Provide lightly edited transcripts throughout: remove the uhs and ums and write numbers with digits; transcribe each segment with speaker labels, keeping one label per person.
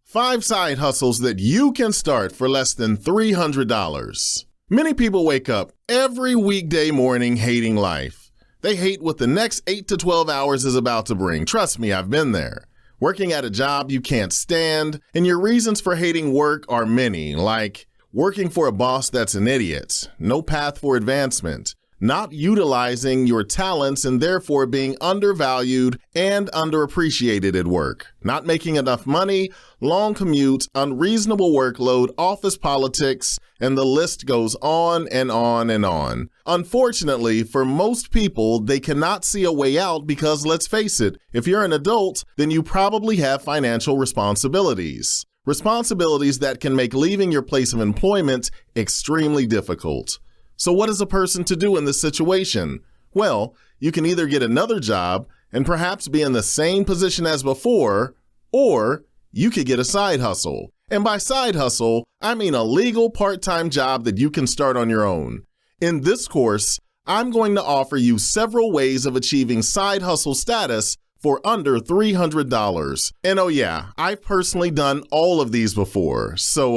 Speaker 1: 5 side hustles that you can start for less than $300. Many people wake up every weekday morning hating life. They hate what the next 8 to 12 hours is about to bring. Trust me, I've been there. Working at a job you can't stand, and your reasons for hating work are many, like working for a boss that's an idiot, no path for advancement, not utilizing your talents and therefore being undervalued and underappreciated at work, not making enough money, long commute, unreasonable workload, office politics, and the list goes on and on and on. Unfortunately, for most people, they cannot see a way out because, let's face it, if you're an adult, then you probably have financial responsibilities. Responsibilities that can make leaving your place of employment extremely difficult. So what is a person to do in this situation? Well, you can either get another job and perhaps be in the same position as before, or you could get a side hustle. And by side hustle, I mean a legal part-time job that you can start on your own. In this course, I'm going to offer you several ways of achieving side hustle status for under $300. And oh yeah, I've personally done all of these before. So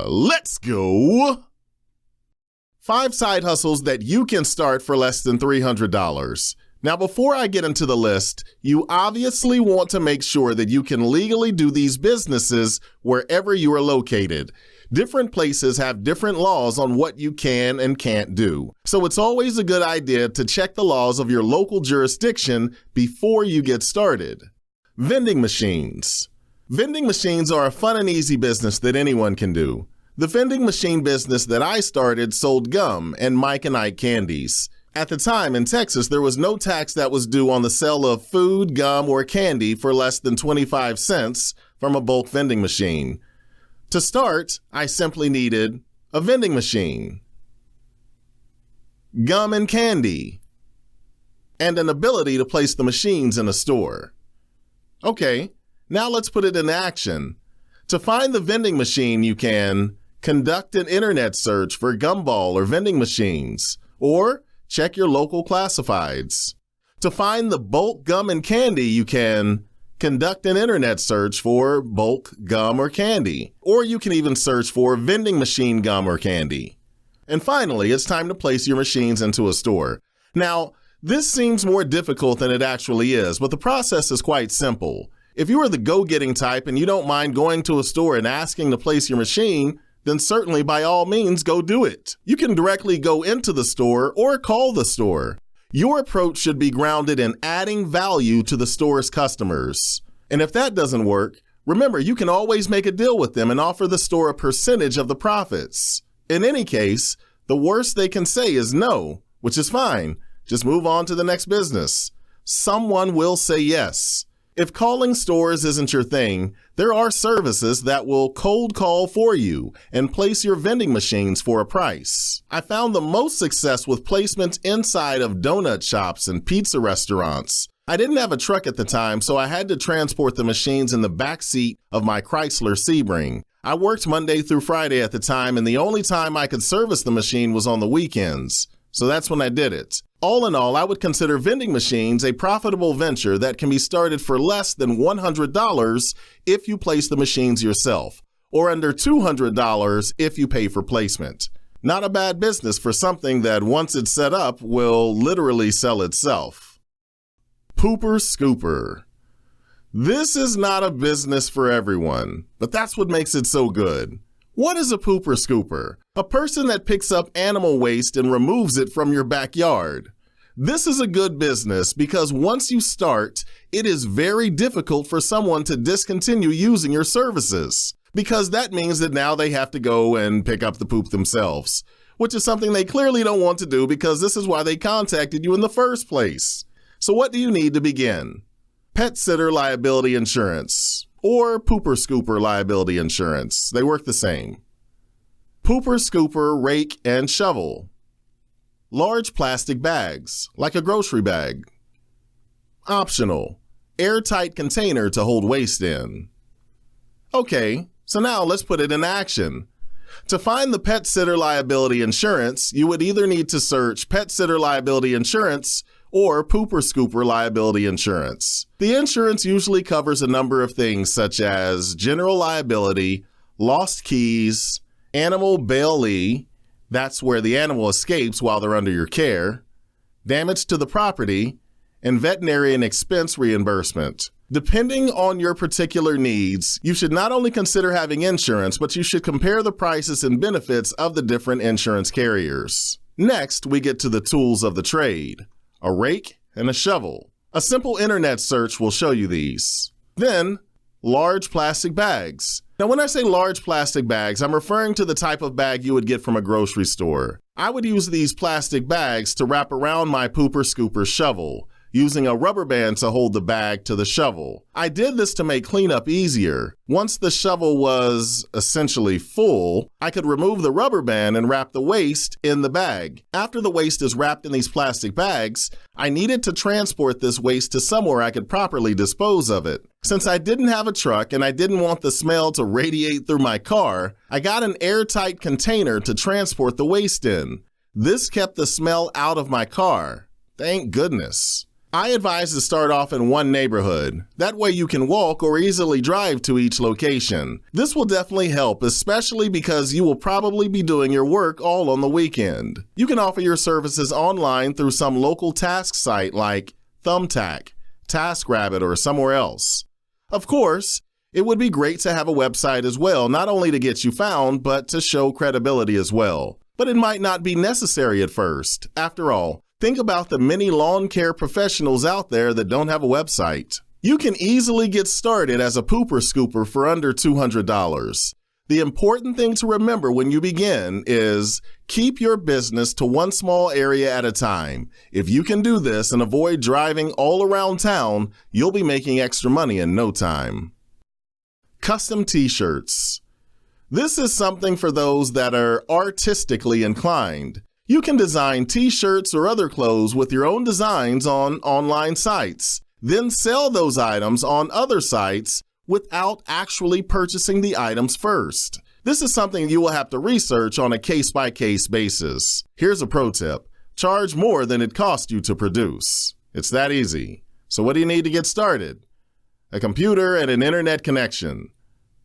Speaker 1: let's go. 5 side hustles that you can start for less than $300. Now, before I get into the list, you obviously want to make sure that you can legally do these businesses wherever you are located. Different places have different laws on what you can and can't do. So it's always a good idea to check the laws of your local jurisdiction before you get started. Vending machines. Vending machines are a fun and easy business that anyone can do. The vending machine business that I started sold gum and Mike and Ike candies. At the time in Texas, there was no tax that was due on the sale of food, gum, or candy for less than 25 cents from a bulk vending machine. To start, I simply needed a vending machine, gum and candy, and an ability to place the machines in a store. Okay, now let's put it in action. To find the vending machine, you can conduct an internet search for gumball or vending machines, or check your local classifieds. To find the bulk gum and candy, you can conduct an internet search for bulk gum or candy, or you can even search for vending machine gum or candy. And finally, it's time to place your machines into a store. Now, this seems more difficult than it actually is, but the process is quite simple. If you are the go-getting type and you don't mind going to a store and asking to place your machine, then certainly by all means go do it. You can directly go into the store or call the store. Your approach should be grounded in adding value to the store's customers. And if that doesn't work, remember you can always make a deal with them and offer the store a percentage of the profits. In any case, the worst they can say is no, which is fine. Just move on to the next business. Someone will say yes. If calling stores isn't your thing, there are services that will cold call for you and place your vending machines for a price. I found the most success with placements inside of donut shops and pizza restaurants. I didn't have a truck at the time, so I had to transport the machines in the back seat of my Chrysler Sebring. I worked Monday through Friday at the time, and the only time I could service the machine was on the weekends. So that's when I did it. All in all, I would consider vending machines a profitable venture that can be started for less than $100 if you place the machines yourself, or under $200 if you pay for placement. Not a bad business for something that once it's set up will literally sell itself. Pooper Scooper. This is not a business for everyone, but that's what makes it so good. What is a pooper scooper? A person that picks up animal waste and removes it from your backyard. This is a good business because once you start, it is very difficult for someone to discontinue using your services, because that means that now they have to go and pick up the poop themselves, which is something they clearly don't want to do because this is why they contacted you in the first place. So what do you need to begin? Pet sitter liability insurance. Or pooper scooper liability insurance. They work the same. Pooper scooper, rake, and shovel. Large plastic bags, like a grocery bag. Optional. Airtight container to hold waste in. Okay, so now let's put it in action. To find the pet sitter liability insurance, you would either need to search pet sitter liability insurance or pooper scooper liability insurance. The insurance usually covers a number of things such as general liability, lost keys, animal bailee, that's where the animal escapes while they're under your care, damage to the property, and veterinarian expense reimbursement. Depending on your particular needs, you should not only consider having insurance, but you should compare the prices and benefits of the different insurance carriers. Next, we get to the tools of the trade, a rake and a shovel. A simple internet search will show you these. Then, large plastic bags. Now, when I say large plastic bags, I'm referring to the type of bag you would get from a grocery store. I would use these plastic bags to wrap around my pooper scooper shovel, using a rubber band to hold the bag to the shovel. I did this to make cleanup easier. Once the shovel was essentially full, I could remove the rubber band and wrap the waste in the bag. After the waste is wrapped in these plastic bags, I needed to transport this waste to somewhere I could properly dispose of it. Since I didn't have a truck and I didn't want the smell to radiate through my car, I got an airtight container to transport the waste in. This kept the smell out of my car. Thank goodness. I advise to start off in one neighborhood. That way you can walk or easily drive to each location. This will definitely help, especially because you will probably be doing your work all on the weekend. You can offer your services online through some local task site like Thumbtack, TaskRabbit, or somewhere else. Of course, it would be great to have a website as well, not only to get you found, but to show credibility as well. But it might not be necessary at first. After all, think about the many lawn care professionals out there that don't have a website. You can easily get started as a pooper scooper for under $200. The important thing to remember when you begin is keep your business to one small area at a time. If you can do this and avoid driving all around town, you'll be making extra money in no time. Custom t-shirts. This is something for those that are artistically inclined. You can design t-shirts or other clothes with your own designs on online sites, then sell those items on other sites without actually purchasing the items first. This is something you will have to research on a case-by-case basis. Here's a pro tip. Charge more than it costs you to produce. It's that easy. So what do you need to get started? A computer and an internet connection.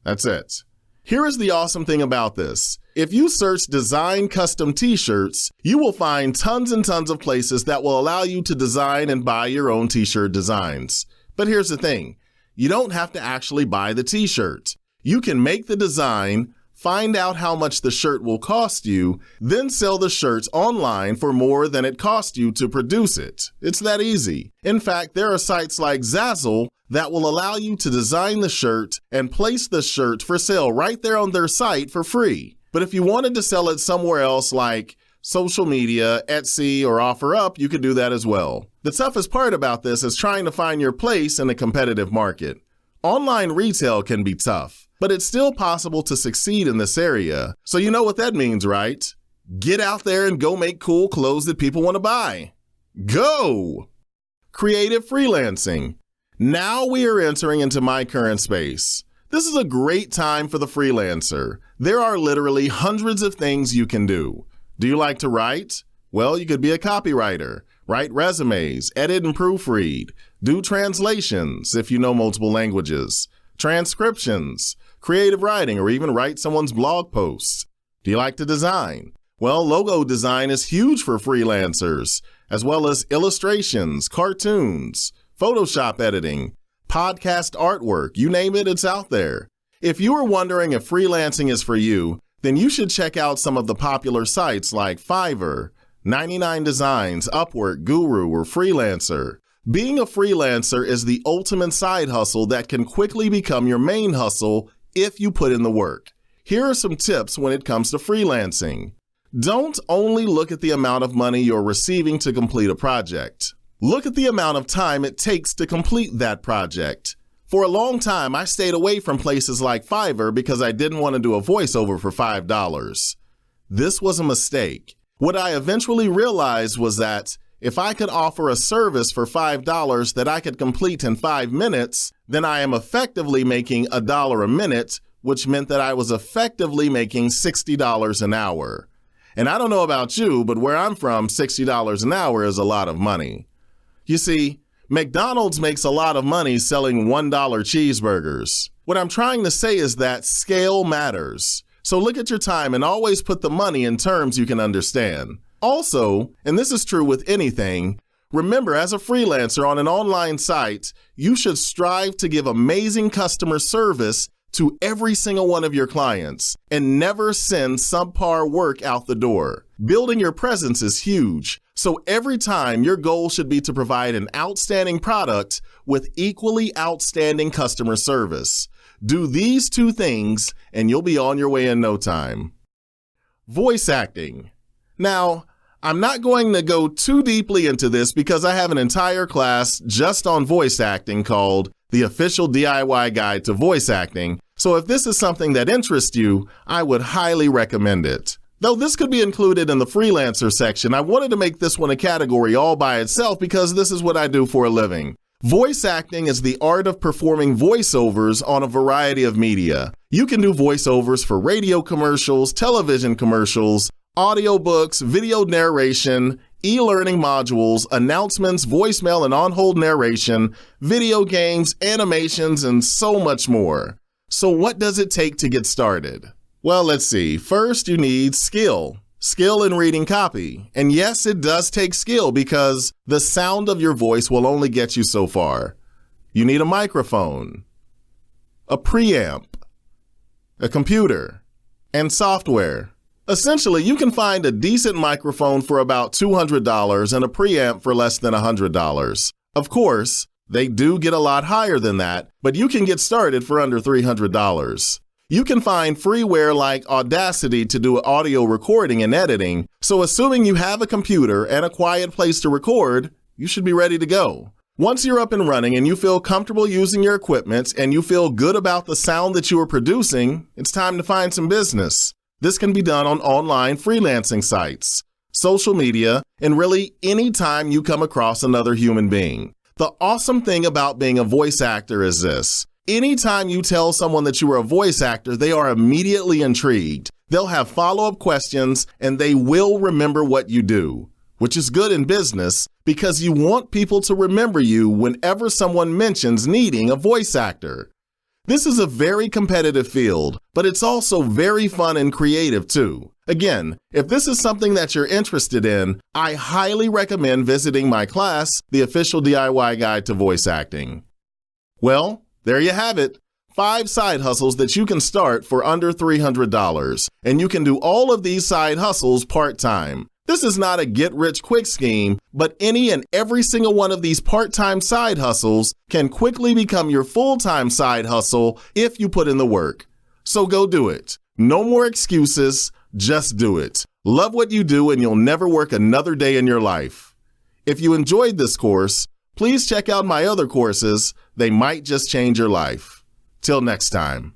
Speaker 1: That's it. Here is the awesome thing about this. If you search design custom t-shirts, you will find tons and tons of places that will allow you to design and buy your own t-shirt designs. But here's the thing. You don't have to actually buy the t-shirt. You can make the design, find out how much the shirt will cost you, then sell the shirts online for more than it cost you to produce it. It's that easy. In fact, there are sites like Zazzle that will allow you to design the shirt and place the shirt for sale right there on their site for free. But if you wanted to sell it somewhere else like social media, Etsy, or OfferUp, you could do that as well. The toughest part about this is trying to find your place in a competitive market. Online retail can be tough, but it's still possible to succeed in this area. So you know what that means, right? Get out there and go make cool clothes that people want to buy. Go! Creative freelancing. Now we are entering into my current space. This is a great time for the freelancer. There are literally hundreds of things you can do. Do you like to write? Well, you could be a copywriter, write resumes, edit and proofread, do translations if you know multiple languages, transcriptions, creative writing, or even write someone's blog posts. Do you like to design? Well, logo design is huge for freelancers, as well as illustrations, cartoons, Photoshop editing, podcast artwork, you name it, it's out there. If you are wondering if freelancing is for you, then you should check out some of the popular sites like Fiverr, 99 Designs, Upwork, Guru, or Freelancer. Being a freelancer is the ultimate side hustle that can quickly become your main hustle if you put in the work. Here are some tips when it comes to freelancing. Don't only look at the amount of money you're receiving to complete a project. Look at the amount of time it takes to complete that project. For a long time, I stayed away from places like Fiverr because I didn't want to do a voiceover for $5. This was a mistake. What I eventually realized was that if I could offer a service for $5 that I could complete in 5 minutes, then I am effectively making $1 a minute, which meant that I was effectively making $60 an hour. And I don't know about you, but where I'm from, $60 an hour is a lot of money. You see, McDonald's makes a lot of money selling $1 cheeseburgers. What I'm trying to say is that scale matters. So look at your time and always put the money in terms you can understand. Also, and this is true with anything, remember, as a freelancer on an online site, you should strive to give amazing customer service to every single one of your clients and never send subpar work out the door. Building your presence is huge, so every time your goal should be to provide an outstanding product with equally outstanding customer service. Do these two things and you'll be on your way in no time. Voice acting. Now, I'm not going to go too deeply into this because I have an entire class just on voice acting called The Official DIY Guide to Voice Acting, so if this is something that interests you, I would highly recommend it. Though this could be included in the freelancer section, I wanted to make this one a category all by itself because this is what I do for a living. Voice acting is the art of performing voiceovers on a variety of media. You can do voiceovers for radio commercials, television commercials, audiobooks, video narration, e-learning modules, announcements, voicemail and on-hold narration, video games, animations, and so much more. So what does it take to get started? Well, let's see. First, you need skill. Skill in reading copy. And yes, it does take skill because the sound of your voice will only get you so far. You need a microphone, a preamp, a computer, and software. Essentially, you can find a decent microphone for about $200 and a preamp for less than $100. Of course, they do get a lot higher than that, but you can get started for under $300. You can find freeware like Audacity to do audio recording and editing, so assuming you have a computer and a quiet place to record, you should be ready to go. Once you're up and running and you feel comfortable using your equipment and you feel good about the sound that you are producing, it's time to find some business. This can be done on online freelancing sites, social media, and really any time you come across another human being. The awesome thing about being a voice actor is this. Anytime you tell someone that you are a voice actor, they are immediately intrigued. They'll have follow-up questions and they will remember what you do, which is good in business because you want people to remember you whenever someone mentions needing a voice actor. This is a very competitive field, but it's also very fun and creative too. Again, if this is something that you're interested in, I highly recommend visiting my class, The Official DIY Guide to Voice Acting. Well, there you have it. 5 side hustles that you can start for under $300, and you can do all of these side hustles part-time. This is not a get-rich-quick scheme, but any and every single one of these part-time side hustles can quickly become your full-time side hustle if you put in the work. So go do it. No more excuses, just do it. Love what you do and you'll never work another day in your life. If you enjoyed this course, please check out my other courses. They might just change your life. Till next time.